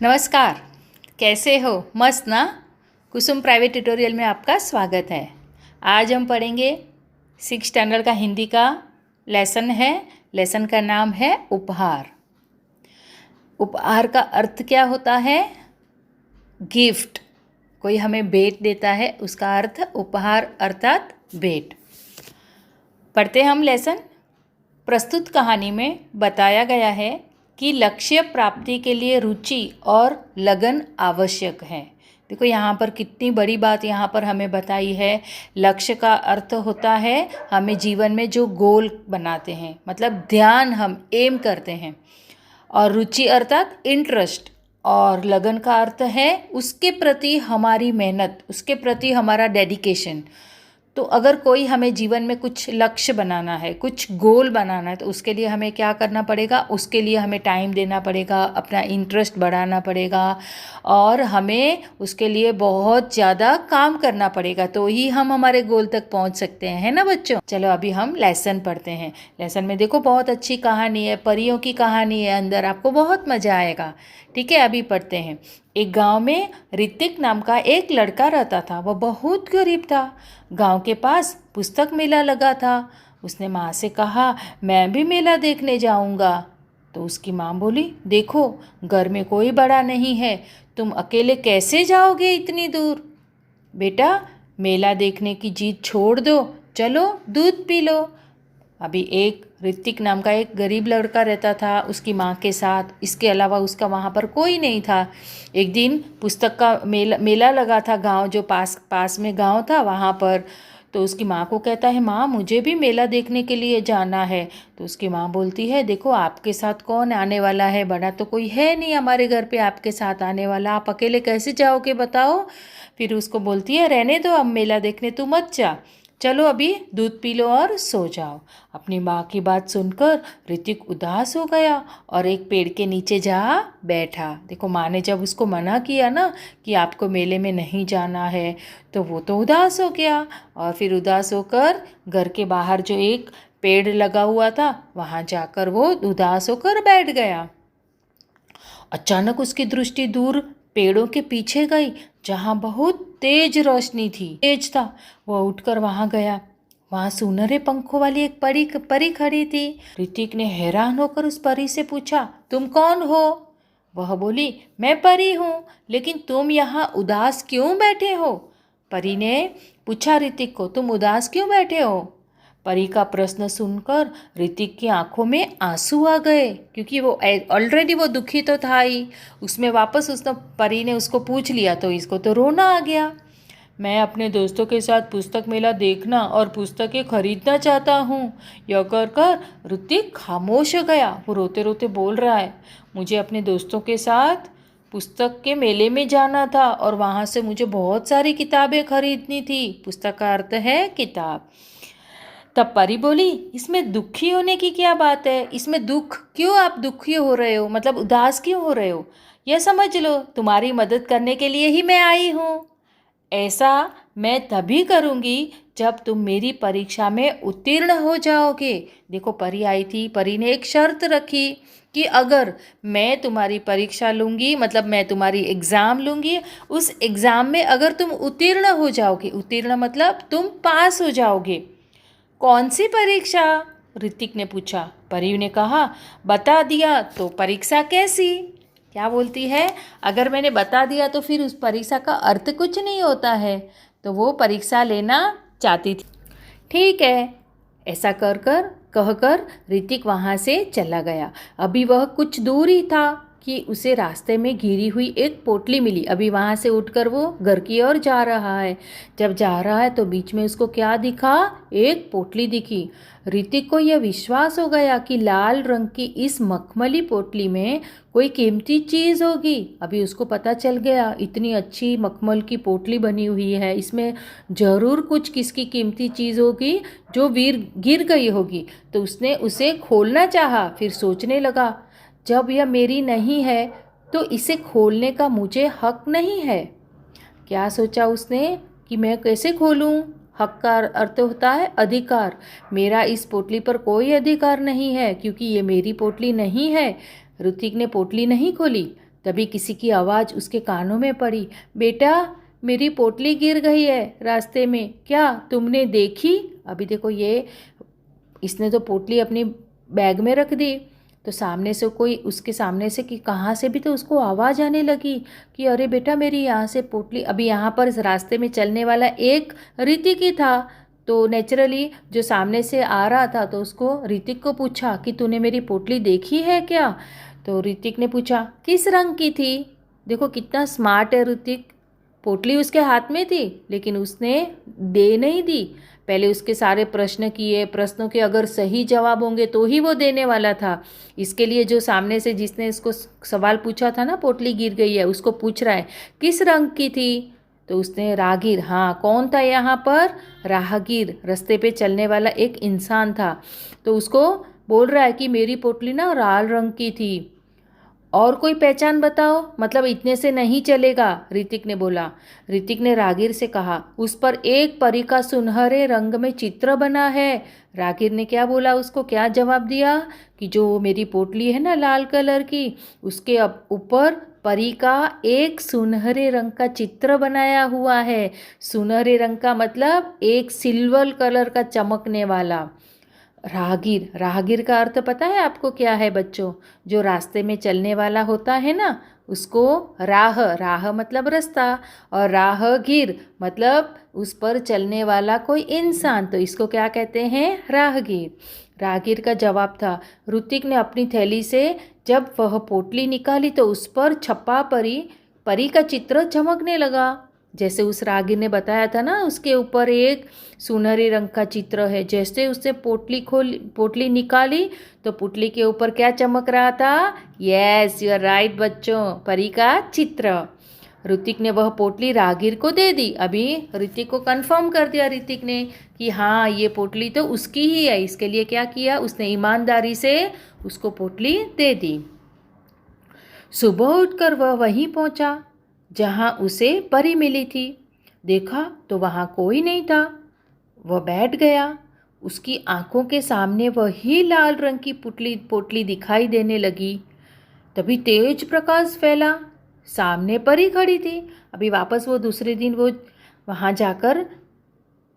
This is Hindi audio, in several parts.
नमस्कार। कैसे हो? मस्त ना। कुसुम प्राइवेट ट्यूटोरियल में आपका स्वागत है। आज हम पढ़ेंगे 6 स्टैंडर्ड का हिंदी का लेसन है। लेसन का नाम है उपहार। उपहार का अर्थ क्या होता है? गिफ्ट। कोई हमें भेंट देता है, उसका अर्थ उपहार अर्थात भेंट। पढ़ते हम लेसन। प्रस्तुत कहानी में बताया गया है कि लक्ष्य प्राप्ति के लिए रुचि और लगन आवश्यक है। देखो यहाँ पर कितनी बड़ी बात यहाँ पर हमें बताई है। लक्ष्य का अर्थ होता है हमें जीवन में जो गोल बनाते हैं, मतलब ध्यान हम एम करते हैं। और रुचि अर्थात इंटरेस्ट, और लगन का अर्थ है उसके प्रति हमारी मेहनत, उसके प्रति हमारा डेडिकेशन। तो अगर कोई हमें जीवन में कुछ लक्ष्य बनाना है, कुछ गोल बनाना है, तो उसके लिए हमें क्या करना पड़ेगा? उसके लिए हमें टाइम देना पड़ेगा, अपना इंटरेस्ट बढ़ाना पड़ेगा और हमें उसके लिए बहुत ज़्यादा काम करना पड़ेगा, तो ही हम हमारे गोल तक पहुंच सकते हैं, है ना बच्चों? चलो अभी हम लेसन पढ़ते हैं। लेसन में देखो बहुत अच्छी कहानी है, परियों की कहानी है अंदर, आपको बहुत मज़ा आएगा। ठीक है, अभी पढ़ते हैं। एक गांव में ऋतिक नाम का एक लड़का रहता था। वह बहुत गरीब था। गांव के पास पुस्तक मेला लगा था। उसने माँ से कहा, मैं भी मेला देखने जाऊंगा। तो उसकी माँ बोली, देखो घर में कोई बड़ा नहीं है, तुम अकेले कैसे जाओगे इतनी दूर? बेटा, मेला देखने की जिद छोड़ दो, चलो दूध पी लो। अभी एक ऋतिक नाम का एक गरीब लड़का रहता था उसकी माँ के साथ। इसके अलावा उसका वहाँ पर कोई नहीं था। एक दिन पुस्तक का मेला लगा था, गांव जो पास में गांव था वहाँ पर। तो उसकी माँ को कहता है, माँ मुझे भी मेला देखने के लिए जाना है। तो उसकी माँ बोलती है, देखो आपके साथ कौन आने वाला है? बड़ा तो कोई है नहीं हमारे घर पे आपके साथ आने वाला, आप अकेले कैसे जाओगे बताओ? फिर उसको बोलती है, रहने दो, अब मेला देखने तू मत जा, चलो अभी दूध पी लो और सो जाओ। अपनी माँ की बात सुनकर ऋतिक उदास हो गया और एक पेड़ के नीचे जा बैठा। देखो माँ ने जब उसको मना किया ना कि आपको मेले में नहीं जाना है, तो वो तो उदास हो गया और फिर उदास होकर घर के बाहर जो एक पेड़ लगा हुआ था वहाँ जाकर वो उदास होकर बैठ गया। अचानक उसकी दृष्टि दूर पेड़ों के पीछे गई, जहाँ बहुत तेज रोशनी थी। तेज था। वह उठकर वहाँ गया। वहाँ सुनहरे पंखों वाली एक परी खड़ी थी। ऋतिक ने हैरान होकर उस परी से पूछा, तुम कौन हो? वह बोली, मैं परी हूँ, लेकिन तुम यहाँ उदास क्यों बैठे हो? परी ने पूछा ऋतिक को, तुम उदास क्यों बैठे हो? परी का प्रश्न सुनकर ऋतिक की आंखों में आंसू आ गए, क्योंकि वो ऑलरेडी वो दुखी तो था ही, उसमें वापस उसने परी ने उसको पूछ लिया तो इसको तो रोना आ गया। मैं अपने दोस्तों के साथ पुस्तक मेला देखना और पुस्तकें खरीदना चाहता हूँ। यह कर कर ऋतिक खामोश हो गया। वो रोते रोते बोल रहा है, मुझे अपने दोस्तों के साथ पुस्तक के मेले में जाना था और वहाँ से मुझे बहुत सारी किताबें खरीदनी थी। पुस्तक का अर्थ है किताब। तब परी बोली, इसमें दुखी होने की क्या बात है? इसमें दुख क्यों? आप दुखी हो रहे हो, मतलब उदास क्यों हो रहे हो? यह समझ लो, तुम्हारी मदद करने के लिए ही मैं आई हूँ। ऐसा मैं तभी करूँगी जब तुम मेरी परीक्षा में उत्तीर्ण हो जाओगे। देखो परी आई थी, परी ने एक शर्त रखी कि अगर मैं तुम्हारी परीक्षा लूँगी, मतलब मैं तुम्हारी एग्ज़ाम लूँगी, उस एग्ज़ाम में अगर तुम उत्तीर्ण हो जाओगे, उत्तीर्ण मतलब तुम पास हो जाओगे। कौन सी परीक्षा? ऋतिक ने पूछा। परी ने कहा, बता दिया तो परीक्षा कैसी? क्या बोलती है? अगर मैंने बता दिया तो फिर उस परीक्षा का अर्थ कुछ नहीं होता है। तो वो परीक्षा लेना चाहती थी। ठीक है, ऐसा कर कर कहकर ऋतिक वहाँ से चला गया। अभी वह कुछ दूर ही था कि उसे रास्ते में गिरी हुई एक पोटली मिली। अभी वहाँ से उठकर वो घर की ओर जा रहा है। जब जा रहा है तो बीच में उसको क्या दिखा? एक पोटली दिखी। ऋतिक को यह विश्वास हो गया कि लाल रंग की इस मखमली पोटली में कोई कीमती चीज़ होगी। अभी उसको पता चल गया, इतनी अच्छी मखमल की पोटली बनी हुई है, इसमें ज़रूर कुछ किसकी कीमती चीज़ होगी जो गिर गई होगी। तो उसने उसे खोलना चाहा, फिर सोचने लगा, जब यह मेरी नहीं है तो इसे खोलने का मुझे हक नहीं है। क्या सोचा उसने कि मैं कैसे खोलूं? हक का अर्थ होता है अधिकार। मेरा इस पोटली पर कोई अधिकार नहीं है क्योंकि ये मेरी पोटली नहीं है। ऋतिक ने पोटली नहीं खोली। तभी किसी की आवाज़ उसके कानों में पड़ी, बेटा मेरी पोटली गिर गई है रास्ते में, क्या तुमने देखी? अभी देखो ये इसने तो पोटली अपनी बैग में रख दी, तो सामने से कोई उसके सामने से कि कहाँ से भी तो उसको आवाज़ आने लगी कि अरे बेटा मेरी यहाँ से पोटली। अभी यहाँ पर इस रास्ते में चलने वाला एक ऋतिक ही था, तो नेचुरली जो सामने से आ रहा था तो उसको ऋतिक को पूछा कि तूने मेरी पोटली देखी है क्या? तो ऋतिक ने पूछा किस रंग की थी? देखो कितना स्मार्ट है ऋतिक। पोटली उसके हाथ में थी लेकिन उसने दे नहीं दी, पहले उसके सारे प्रश्न किए, प्रश्नों के अगर सही जवाब होंगे तो ही वो देने वाला था। इसके लिए जो सामने से जिसने इसको सवाल पूछा था ना पोटली गिर गई है, उसको पूछ रहा है किस रंग की थी? तो उसने राहगीर, हाँ कौन था यहाँ पर? राहगीर, रास्ते पे चलने वाला एक इंसान था। तो उसको बोल रहा है कि मेरी पोटली ना लाल रंग की थी। और कोई पहचान बताओ, मतलब इतने से नहीं चलेगा, ऋतिक ने बोला। ऋतिक ने राहगीर से कहा उस पर एक परी का सुनहरे रंग में चित्र बना है। राहगीर ने क्या बोला, उसको क्या जवाब दिया कि जो मेरी पोटली है ना लाल कलर की, उसके ऊपर परी का एक सुनहरे रंग का चित्र बनाया हुआ है। सुनहरे रंग का मतलब एक सिल्वर कलर का चमकने वाला। राहगीर, राहगीर का अर्थ पता है आपको क्या है बच्चों? जो रास्ते में चलने वाला होता है ना, उसको राह, राह मतलब रास्ता, और राहगीर मतलब उस पर चलने वाला कोई इंसान, तो इसको क्या कहते हैं? राहगीर। राहगीर का जवाब था। ऋतिक ने अपनी थैली से जब वह पोटली निकाली तो उस पर छपा परी, परी का चित्र चमकने लगा। जैसे उस राहगीर ने बताया था ना, उसके ऊपर एक सुनहरे रंग का चित्र है। जैसे उससे पोटली निकाली तो पोटली के ऊपर क्या चमक रहा था? यस यू आर राइट बच्चों, परी का चित्र। ऋतिक ने वह पोटली राहगीर को दे दी। अभी ऋतिक को कंफर्म कर दिया ऋतिक ने कि हाँ ये पोटली तो उसकी ही है। इसके लिए क्या किया उसने? ईमानदारी से उसको पोटली दे दी। सुबह उठकर वह वहीं पहुंचा जहां उसे परी मिली थी। देखा तो वहां कोई नहीं था। वह बैठ गया। उसकी आंखों के सामने वही लाल रंग की पोटली दिखाई देने लगी। तभी तेज प्रकाश फैला। सामने परी खड़ी थी। अभी वापस वो दूसरे दिन वो वहाँ जाकर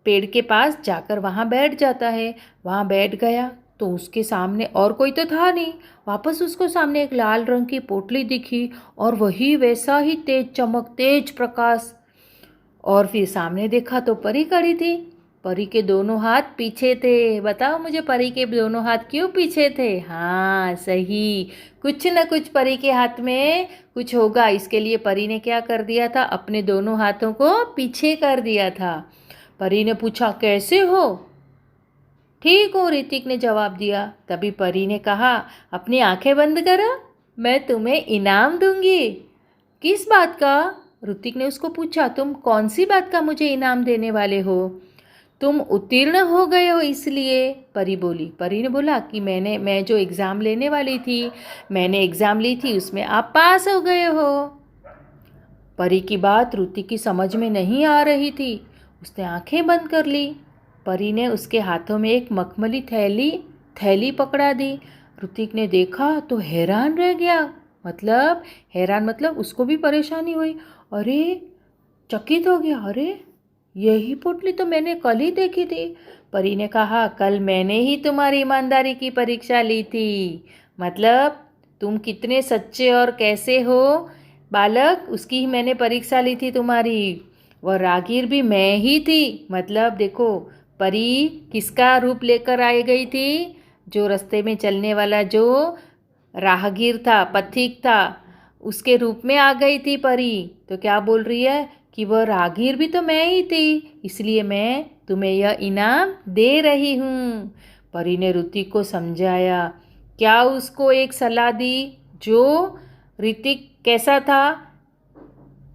पेड़ के पास जाकर वहाँ बैठ जाता है। वहाँ बैठ गया तो उसके सामने और कोई तो था नहीं। वापस उसको सामने एक लाल रंग की पोटली दिखी और वही वैसा ही तेज चमक, तेज प्रकाश। और फिर सामने देखा तो परी खड़ी थी। परी के दोनों हाथ पीछे थे। बताओ मुझे परी के दोनों हाथ क्यों पीछे थे? हाँ सही, कुछ न कुछ परी के हाथ में कुछ होगा, इसके लिए परी ने क्या कर दिया था? अपने दोनों हाथों को पीछे कर दिया था। परी ने पूछा कैसे हो? ठीक हो, ऋतिक ने जवाब दिया। तभी परी ने कहा अपनी आंखें बंद करो, मैं तुम्हें इनाम दूंगी। किस बात का? ऋतिक ने उसको पूछा। तुम कौन सी बात का मुझे इनाम देने वाले हो? तुम उत्तीर्ण हो गए हो इसलिए, परी बोली। परी ने बोला कि मैं जो एग्ज़ाम लेने वाली थी, मैंने एग्ज़ाम ली थी, उसमें आप पास हो गए हो। परी की बात ऋतिक की समझ में नहीं आ रही थी। उसने आंखें बंद कर ली। परी ने उसके हाथों में एक मखमली थैली पकड़ा दी। ऋतिक ने देखा तो हैरान रह गया। हैरान मतलब उसको भी परेशानी हुई। अरे, चकित हो गया। अरे, यही पोटली तो मैंने कल ही देखी थी। परी ने कहा कल मैंने ही तुम्हारी ईमानदारी की परीक्षा ली थी। मतलब तुम कितने सच्चे और कैसे हो बालक, उसकी ही मैंने परीक्षा ली थी तुम्हारी। वह राहगीर भी मैं ही थी। मतलब देखो, परी किसका रूप लेकर आई गई थी? जो रास्ते में चलने वाला जो राहगीर था, पथिक था, उसके रूप में आ गई थी परी। तो क्या बोल रही है कि वह राहगीर भी तो मैं ही थी, इसलिए मैं तुम्हें यह इनाम दे रही हूँ। परी ने ऋतिक को समझाया। क्या उसको एक सलाह दी। जो ऋतिक कैसा था?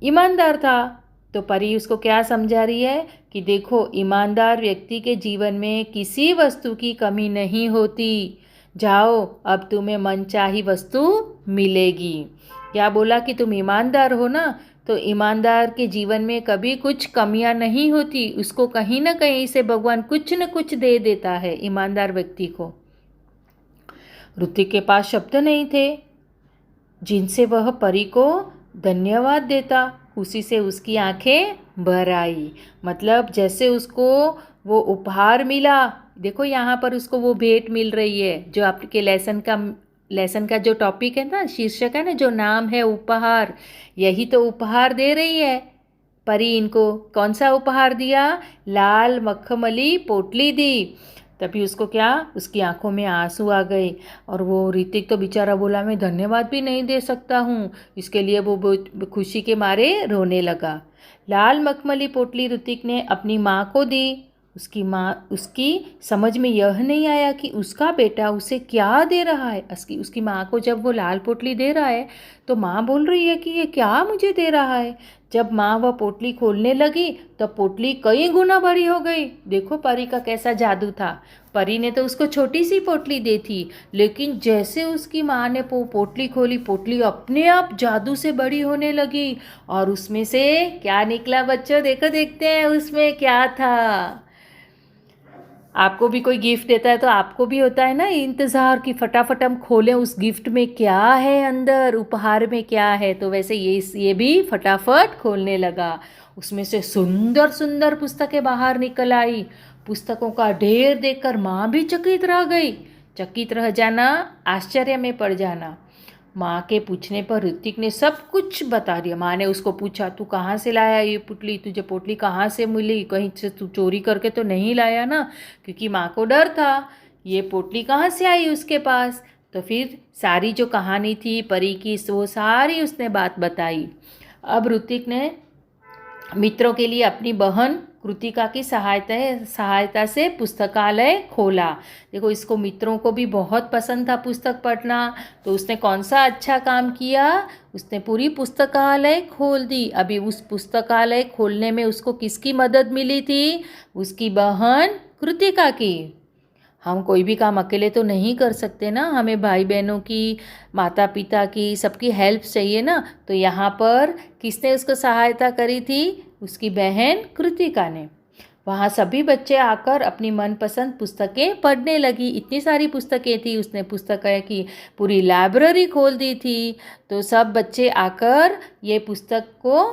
ईमानदार था। तो परी उसको क्या समझा रही है कि देखो, ईमानदार व्यक्ति के जीवन में किसी वस्तु की कमी नहीं होती। जाओ, अब तुम्हें मनचाही वस्तु मिलेगी। क्या बोला कि तुम ईमानदार हो ना, तो ईमानदार के जीवन में कभी कुछ कमियां नहीं होती। उसको कहीं ना कहीं से भगवान कुछ न कुछ दे देता है ईमानदार व्यक्ति को। ऋतिक के पास शब्द नहीं थे। जिनसे वह परी को धन्यवाद देता। खुशी से उसकी आंखें भर आई। मतलब जैसे उसको वो उपहार मिला, देखो यहाँ पर उसको वो भेंट मिल रही है, जो आपके लेसन का जो टॉपिक है ना, शीर्षक है ना, जो नाम है उपहार, यही तो उपहार दे रही है परी इनको। कौन सा उपहार दिया? लाल मखमली पोटली दी। तभी उसको क्या, उसकी आंखों में आंसू आ गए। और वो ऋतिक तो बेचारा बोला, मैं धन्यवाद भी नहीं दे सकता हूँ। इसके लिए वो बहुत खुशी के मारे रोने लगा। लाल मखमली पोटली ऋतिक ने अपनी माँ को दी। उसकी समझ में यह नहीं आया कि उसका बेटा उसे क्या दे रहा है। उसकी माँ को जब वो लाल पोटली दे रहा है तो माँ बोल रही है कि ये क्या मुझे दे रहा है। जब माँ वह पोटली खोलने लगी तब पोटली कई गुना बड़ी हो गई। देखो परी का कैसा जादू था। परी ने तो उसको छोटी सी पोटली दी थी, लेकिन जैसे उसकी माँ ने पोटली खोली, पोटली अपने आप जादू से बड़ी होने लगी। और उसमें से क्या निकला बच्चों? देखो, देखते हैं उसमें क्या था। आपको भी कोई गिफ्ट देता है तो आपको भी होता है ना इंतज़ार कि फटाफट हम खोलें उस गिफ्ट में क्या है, अंदर उपहार में क्या है। तो वैसे ये भी फटाफट खोलने लगा। उसमें से सुंदर सुंदर पुस्तकें बाहर निकल आई। पुस्तकों का ढेर देखकर माँ भी चकित रह गई। चकित रह जाना, आश्चर्य में पड़ जाना। माँ के पूछने पर ऋतिक ने सब कुछ बता दिया। माँ ने उसको पूछा, तू कहाँ से लाया ये पुतली? तुझे पोटली कहाँ से मिली? कहीं से तू चोरी करके तो नहीं लाया ना? क्योंकि माँ को डर था ये पोटली कहाँ से आई उसके पास। तो फिर सारी जो कहानी थी परी की, वो सारी उसने बात बताई। अब ऋतिक ने मित्रों के लिए अपनी बहन कृतिका की सहायता से पुस्तकालय खोला। देखो, इसको मित्रों को भी बहुत पसंद था पुस्तक पढ़ना, तो उसने कौन सा अच्छा काम किया? उसने पूरी पुस्तकालय खोल दी। अभी उस पुस्तकालय खोलने में उसको किसकी मदद मिली थी? उसकी बहन कृतिका की। हम कोई भी काम अकेले तो नहीं कर सकते ना, हमें भाई बहनों की, माता पिता की, सबकी हेल्प चाहिए ना। तो यहाँ पर किसने उसको सहायता करी थी? उसकी बहन कृतिका ने। वहाँ सभी बच्चे आकर अपनी मनपसंद पुस्तकें पढ़ने लगी। इतनी सारी पुस्तकें थी, उसने पुस्तकें की पूरी लाइब्रेरी खोल दी थी। तो सब बच्चे आकर ये पुस्तक को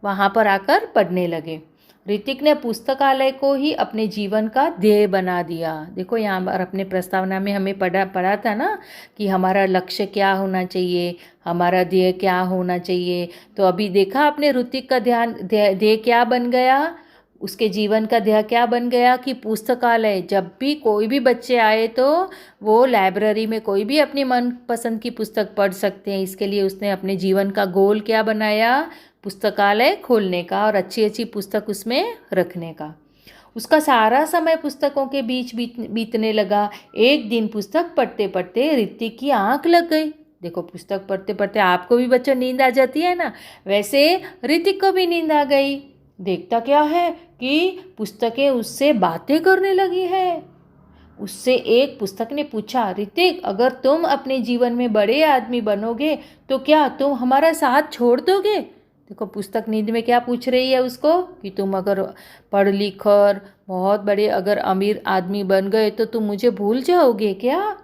वहाँ पर आकर पढ़ने लगे। ऋतिक ने पुस्तकालय को ही अपने जीवन का ध्येय बना दिया। देखो, यहाँ पर अपने प्रस्तावना में हमें पढ़ा था ना कि हमारा लक्ष्य क्या होना चाहिए, हमारा ध्येय क्या होना चाहिए। तो अभी देखा आपने ऋतिक का ध्येय क्या बन गया, उसके जीवन का ध्येय क्या बन गया कि पुस्तकालय, जब भी कोई भी बच्चे आए तो वो लाइब्रेरी में कोई भी अपनी मनपसंद की पुस्तक पढ़ सकते हैं। इसके लिए उसने अपने जीवन का गोल क्या बनाया? पुस्तकालय खोलने का और अच्छी अच्छी पुस्तक उसमें रखने का। उसका सारा समय पुस्तकों के बीच बीतने लगा। एक दिन पुस्तक पढ़ते पढ़ते ऋतिक की आंख लग गई। देखो, पुस्तक पढ़ते पढ़ते आपको भी बच्चों नींद आ जाती है ना, वैसे ऋतिक को भी नींद आ गई। देखता क्या है कि पुस्तकें उससे बातें करने लगी है। उससे एक पुस्तक ने पूछा, ऋतिक, अगर तुम अपने जीवन में बड़े आदमी बनोगे तो क्या तुम हमारा साथ छोड़ दोगे? देखो, पुस्तक नींद में क्या पूछ रही है उसको कि तुम अगर पढ़ लिख कर बहुत बड़े अगर अमीर आदमी बन गए तो तुम मुझे भूल जाओगे क्या?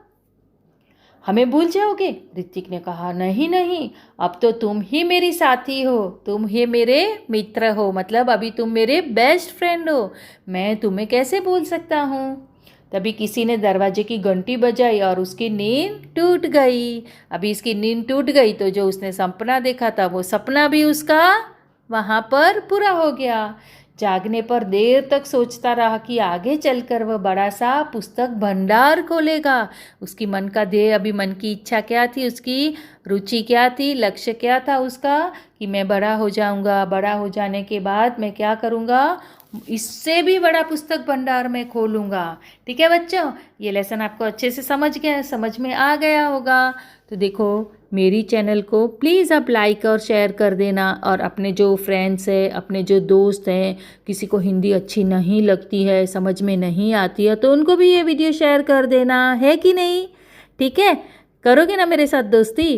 हमें भूल जाओगे? ऋतिक ने कहा, नहीं नहीं, अब तो तुम ही मेरी साथी हो, तुम ही मेरे मित्र हो, मतलब अभी तुम मेरे बेस्ट फ्रेंड हो, मैं तुम्हें कैसे भूल सकता हूँ। तभी किसी ने दरवाजे की घंटी बजाई और उसकी नींद टूट गई। अभी इसकी नींद टूट गई तो जो उसने सपना देखा था वो सपना भी उसका वहाँ पर पूरा हो गया। जागने पर देर तक सोचता रहा कि आगे चलकर वह बड़ा सा पुस्तक भंडार खोलेगा। उसकी मन का ध्येय, अभी मन की इच्छा क्या थी, उसकी रुचि क्या थी, लक्ष्य क्या था उसका कि मैं बड़ा हो जाऊंगा, बड़ा हो जाने के बाद मैं क्या करूंगा, इससे भी बड़ा पुस्तक भंडार में खोलूँगा। ठीक है बच्चों, ये लेसन आपको अच्छे से समझ में आ गया होगा। तो देखो, मेरी चैनल को प्लीज़ आप लाइक और शेयर कर देना, और अपने जो फ्रेंड्स हैं, अपने जो दोस्त हैं, किसी को हिंदी अच्छी नहीं लगती है, समझ में नहीं आती है, तो उनको भी ये वीडियो शेयर कर देना, है कि नहीं? ठीक है, करोगे ना मेरे साथ दोस्ती?